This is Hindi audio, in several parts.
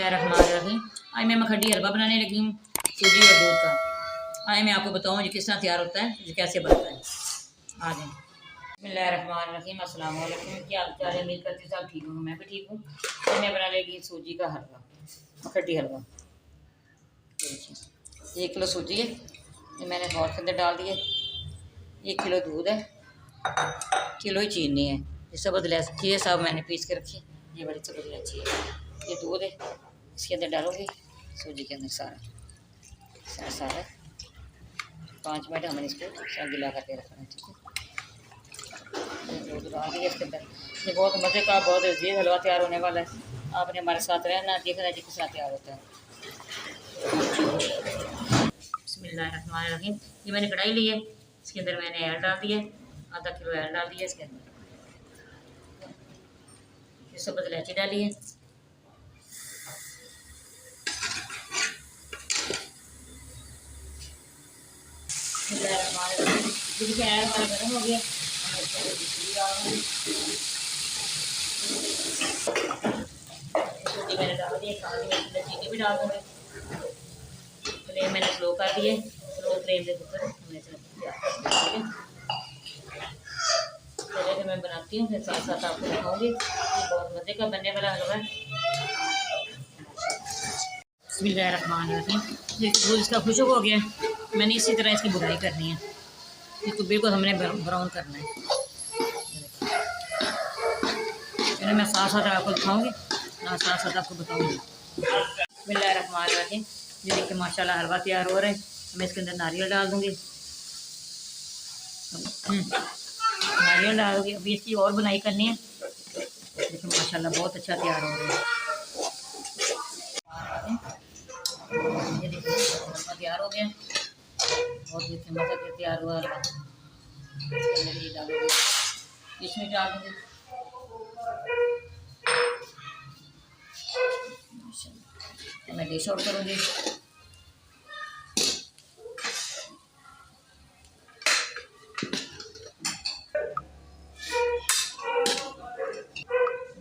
बिस्मिल्लाहिर्रहमानिर्रहीम। आज मैं मखडी हलवा बनाने लगी हूँ सूजी और दूध का। आज मैं आपको बताऊँ ये किस तरह तैयार होता है, ये कैसे बनता है। आ जाए। बिस्मिल्लाहिर्रहमानिर्रहीम। अस्सलाम वालेकुम। क्या हाल चाल है? उम्मीद करती सब ठीक होंगे, मैं भी ठीक हूँ। तो मैं बना लेगी सूजी का हलवा, मखडी हलवा। 1 किलो सूजी है, ये मैंने बहुत के अंदर डाल दिए। 1 किलो दूध है, किलो ही चीनी है। ये सब इलायची है, सब मैंने पीस के रखी। ये बड़ी सब इलायची है, ये दूध है, इसके अंदर डालोगे सूजी के अंदर सारा 5 मिनट हमने इसको सब गिला करके रखना है। ठीक है, दूध डाल दिया इसके अंदर। ये बहुत मज़े का, बहुत लजीज हलवा तैयार होने वाला है। आपने हमारे साथ रहना, देखना जी किस तरह तैयार होता है। बिस्मिल्लाहिर्रहमानिर्रहीम। ये मैंने कढ़ाई ली है, इसके अंदर मैंने ऐल डाल दिया, आधा किलो ऐल डाल दिया। इसके अंदर ये सब इलायची डाली है, देखिए ऐल हमारा गर्म हो गया। मैंने डाल दिए, चीनी भी डाल दूँगी। फ्लेम मैंने स्लो कर दिए, स्लो फ्लेम के ऊपर हमने चले मैं बनाती हूँ, फिर साथ साथ आपको दिखाऊंगी। ये बहुत मज़े का बनने वाला हलवा है। बिस्मिल्लाहिर्रहमानिर्रहीम। ये दूध इसका खुशक हो गया, मैंने इसी तरह इसकी बुराई करनी है। इसको बिल्कुल हमने ब्राउन करना है। फिर मैं साथ साथ आपको दिखाऊंगी, साथ साथ आपको बताऊंगी। बिस्मिल्लाहिर्रहमानिर्रहीम। ये देखिए माशाल्लाह हलवा तैयार हो रहा है। मैं इसके अंदर नारियल डाल दूँगी, नारियल डाल दूँगी। अभी इसकी और बुनाई करनी है। देखिए माशाल्लाह बहुत अच्छा तैयार हो रहा है। ये देखिए हलवा तैयार हो गया, बहुत देखिए मज़ा के तैयार हुआ हलवा। इसमें डाल दूँगी, मैं डिश आउट करूँगी।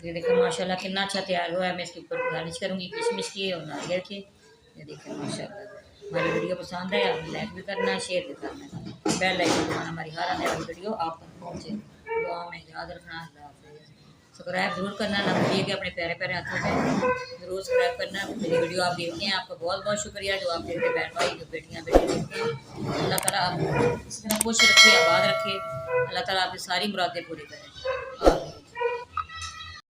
ये देखिए माशाल्लाह कितना अच्छा तैयार हुआ है। मैं इसके ऊपर गार्निश करूँगी किशमिश की और नारियल की। ये देखिए माशाल्लाह। हमारी वीडियो पसंद है, आप लाइक भी करना है, शेयर भी करना है, बेल आइकन दबाना, हमारी हर आने वाली वीडियो आप तक पहुँचे। दुआ में याद रखना। सब्सक्राइब जरूर करना ना भूलिए कि अपने प्यारे प्यारे हाथों से जरूर सब्सक्राइब करना। मेरी वीडियो आप देखते हैं, आपका बहुत बहुत शुक्रिया जो आप देखते बहन भाई, जो बेटियाँ बेटे देखते हैं। अल्लाह ताला आप इसी तरह खुश रखे, आबाद रखे। अल्लाह ताला आपकी सारी मुरादें पूरी करें।